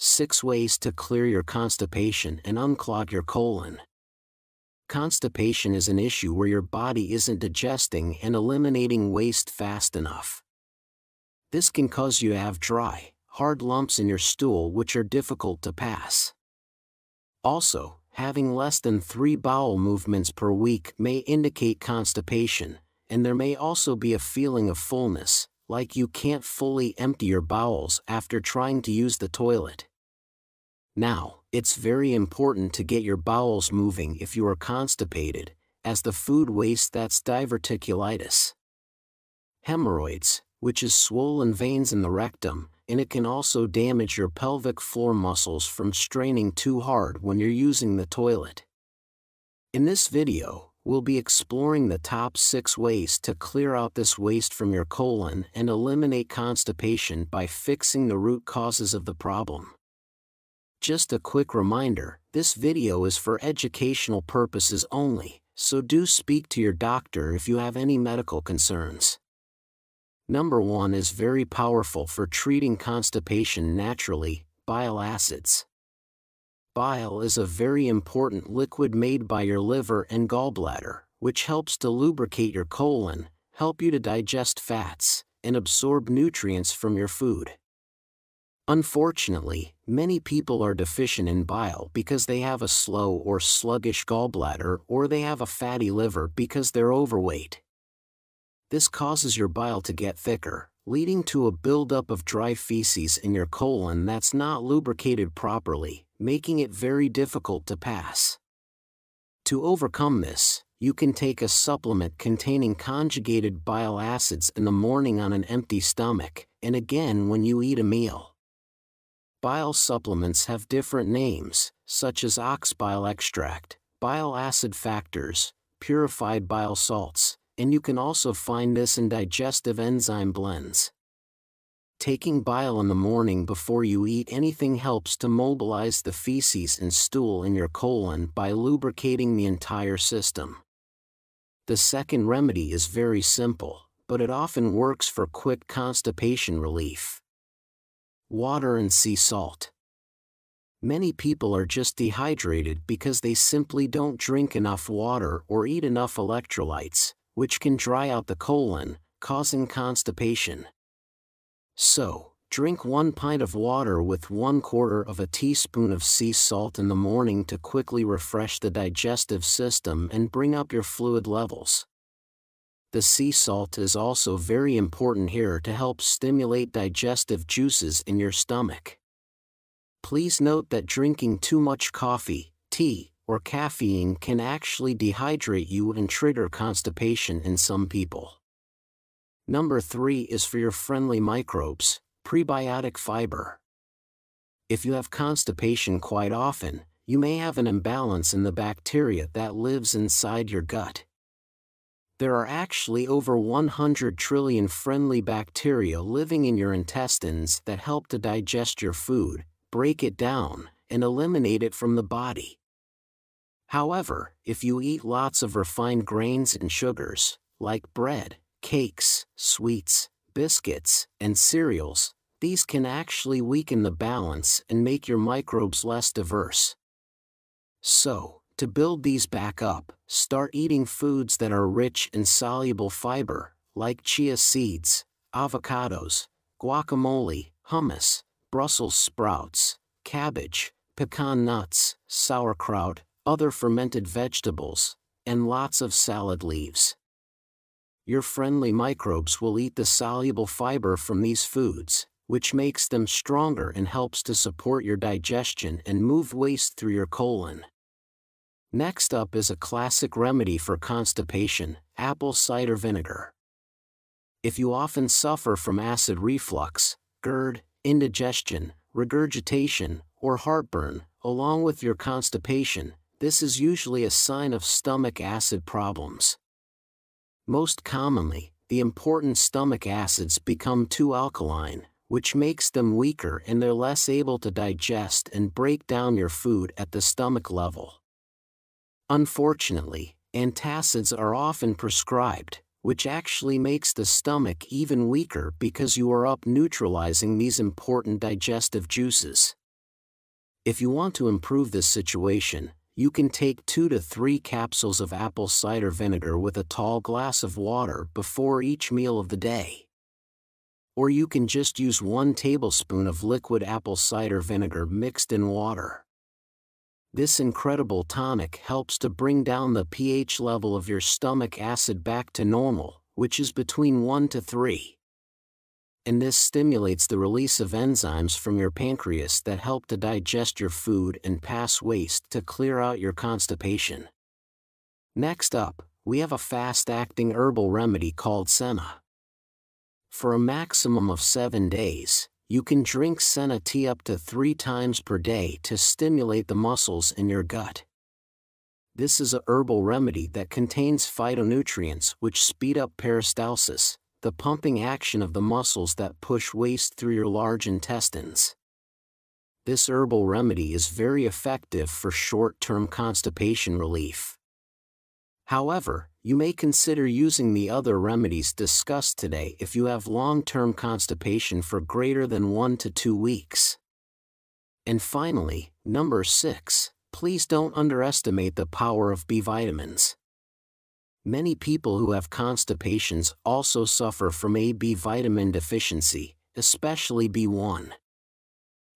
6 Ways to Clear Your Constipation and Unclog Your Colon. Constipation is an issue where your body isn't digesting and eliminating waste fast enough. This can cause you to have dry, hard lumps in your stool which are difficult to pass. Also, having less than 3 bowel movements per week may indicate constipation, and there may also be a feeling of fullness, like you can't fully empty your bowels after trying to use the toilet. Now, it's very important to get your bowels moving if you are constipated, as the food waste that's diverticulitis. Hemorrhoids, which is swollen veins in the rectum, and it can also damage your pelvic floor muscles from straining too hard when you're using the toilet. In this video, we'll be exploring the top 6 ways to clear out this waste from your colon and eliminate constipation by fixing the root causes of the problem. Just a quick reminder, this video is for educational purposes only, so do speak to your doctor if you have any medical concerns. Number 1 is very powerful for treating constipation naturally: bile acids. Bile is a very important liquid made by your liver and gallbladder, which helps to lubricate your colon, help you to digest fats, and absorb nutrients from your food. Unfortunately, many people are deficient in bile because they have a slow or sluggish gallbladder, or they have a fatty liver because they're overweight. This causes your bile to get thicker, leading to a buildup of dry feces in your colon that's not lubricated properly, making it very difficult to pass. To overcome this, you can take a supplement containing conjugated bile acids in the morning on an empty stomach, and again when you eat a meal. Bile supplements have different names, such as ox bile extract, bile acid factors, purified bile salts, and you can also find this in digestive enzyme blends. Taking bile in the morning before you eat anything helps to mobilize the feces and stool in your colon by lubricating the entire system. The second remedy is very simple, but it often works for quick constipation relief. Water and sea salt. Many people are just dehydrated because they simply don't drink enough water or eat enough electrolytes, which can dry out the colon, causing constipation. So, drink 1 pint of water with 1/4 of a teaspoon of sea salt in the morning to quickly refresh the digestive system and bring up your fluid levels. The sea salt is also very important here to help stimulate digestive juices in your stomach. Please note that drinking too much coffee, tea, or caffeine can actually dehydrate you and trigger constipation in some people. Number 3 is for your friendly microbes: prebiotic fiber. If you have constipation quite often, you may have an imbalance in the bacteria that lives inside your gut. There are actually over 100 trillion friendly bacteria living in your intestines that help to digest your food, break it down, and eliminate it from the body. However, if you eat lots of refined grains and sugars, like bread, cakes, sweets, biscuits, and cereals, these can actually weaken the balance and make your microbes less diverse. So, to build these back up, start eating foods that are rich in soluble fiber, like chia seeds, avocados, guacamole, hummus, Brussels sprouts, cabbage, pecan nuts, sauerkraut, other fermented vegetables, and lots of salad leaves. Your friendly microbes will eat the soluble fiber from these foods, which makes them stronger and helps to support your digestion and move waste through your colon. Next up is a classic remedy for constipation: apple cider vinegar. If you often suffer from acid reflux, GERD, indigestion, regurgitation, or heartburn, along with your constipation, this is usually a sign of stomach acid problems. Most commonly, the important stomach acids become too alkaline, which makes them weaker and they're less able to digest and break down your food at the stomach level. Unfortunately, antacids are often prescribed, which actually makes the stomach even weaker because you are neutralizing these important digestive juices. If you want to improve this situation, you can take 2 to 3 capsules of apple cider vinegar with a tall glass of water before each meal of the day. Or you can just use 1 tablespoon of liquid apple cider vinegar mixed in water. This incredible tonic helps to bring down the pH level of your stomach acid back to normal, which is between 1 to 3. And this stimulates the release of enzymes from your pancreas that help to digest your food and pass waste to clear out your constipation. Next up, we have a fast-acting herbal remedy called Senna. For a maximum of 7 days, you can drink Senna tea up to 3 times per day to stimulate the muscles in your gut. This is a herbal remedy that contains phytonutrients which speed up peristalsis, the pumping action of the muscles that push waste through your large intestines. This herbal remedy is very effective for short-term constipation relief. However, you may consider using the other remedies discussed today if you have long-term constipation for greater than 1 to 2 weeks. And finally, number 6, please don't underestimate the power of B vitamins. Many people who have constipations also suffer from a B vitamin deficiency, especially B1.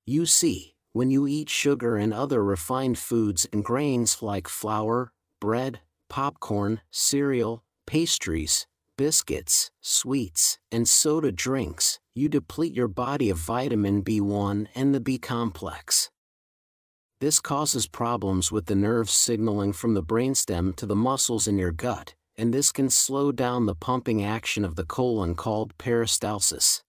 You see, when you eat sugar and other refined foods and grains like flour, bread, popcorn, cereal, pastries, biscuits, sweets, and soda drinks, you deplete your body of vitamin B1 and the B complex. This causes problems with the nerves signaling from the brainstem to the muscles in your gut, and this can slow down the pumping action of the colon called peristalsis.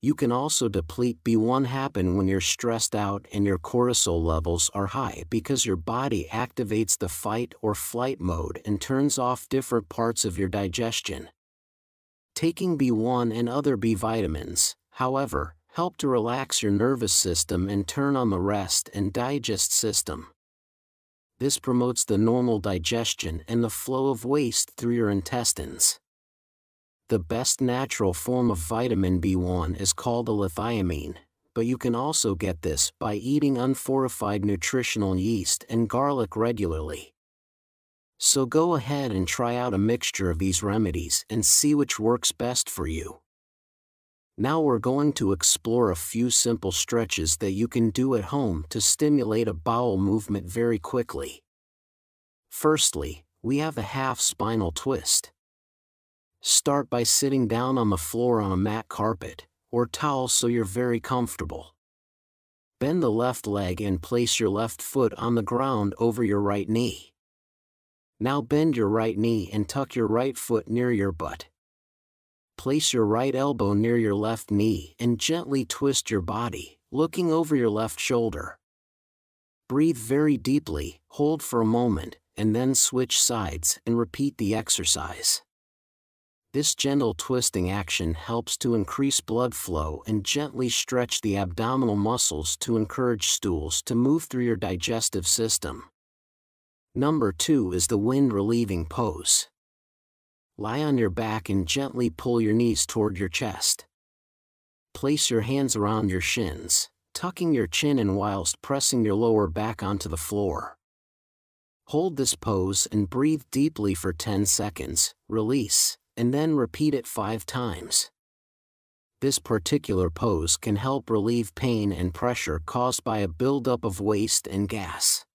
You can also deplete B1 happen when you're stressed out and your cortisol levels are high because your body activates the fight or flight mode and turns off different parts of your digestion. Taking B1 and other B vitamins, however, help to relax your nervous system and turn on the rest and digest system. This promotes the normal digestion and the flow of waste through your intestines. The best natural form of vitamin B1 is called a lithiamine, but you can also get this by eating unfortified nutritional yeast and garlic regularly. So go ahead and try out a mixture of these remedies and see which works best for you. Now we're going to explore a few simple stretches that you can do at home to stimulate a bowel movement very quickly. Firstly, we have the half spinal twist. Start by sitting down on the floor on a mat carpet or towel so you're very comfortable. Bend the left leg and place your left foot on the ground over your right knee. Now bend your right knee and tuck your right foot near your butt. Place your right elbow near your left knee and gently twist your body, looking over your left shoulder. Breathe very deeply, hold for a moment, and then switch sides and repeat the exercise. This gentle twisting action helps to increase blood flow and gently stretch the abdominal muscles to encourage stools to move through your digestive system. Number 2 is the wind-relieving pose. Lie on your back and gently pull your knees toward your chest. Place your hands around your shins, tucking your chin in whilst pressing your lower back onto the floor. Hold this pose and breathe deeply for 10 seconds, release, and then repeat it 5 times. This particular pose can help relieve pain and pressure caused by a buildup of waste and gas.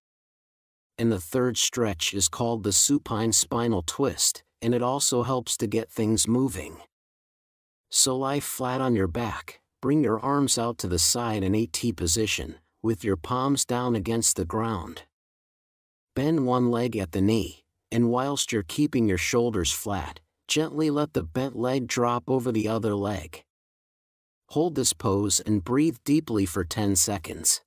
And the third stretch is called the supine spinal twist, and it also helps to get things moving. So lie flat on your back, bring your arms out to the side in a T position, with your palms down against the ground. Bend one leg at the knee, and whilst you're keeping your shoulders flat, gently let the bent leg drop over the other leg. Hold this pose and breathe deeply for 10 seconds.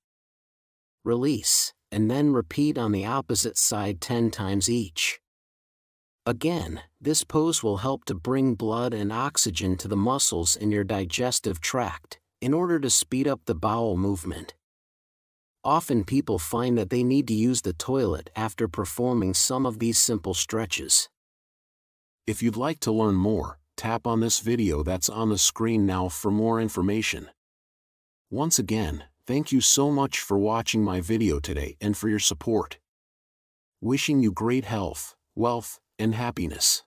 Release, and then repeat on the opposite side 10 times each. Again, this pose will help to bring blood and oxygen to the muscles in your digestive tract, in order to speed up the bowel movement. Often people find that they need to use the toilet after performing some of these simple stretches. If you'd like to learn more, tap on this video that's on the screen now for more information. Once again, Thank you so much for watching my video today and for your support. Wishing you great health, wealth, and happiness.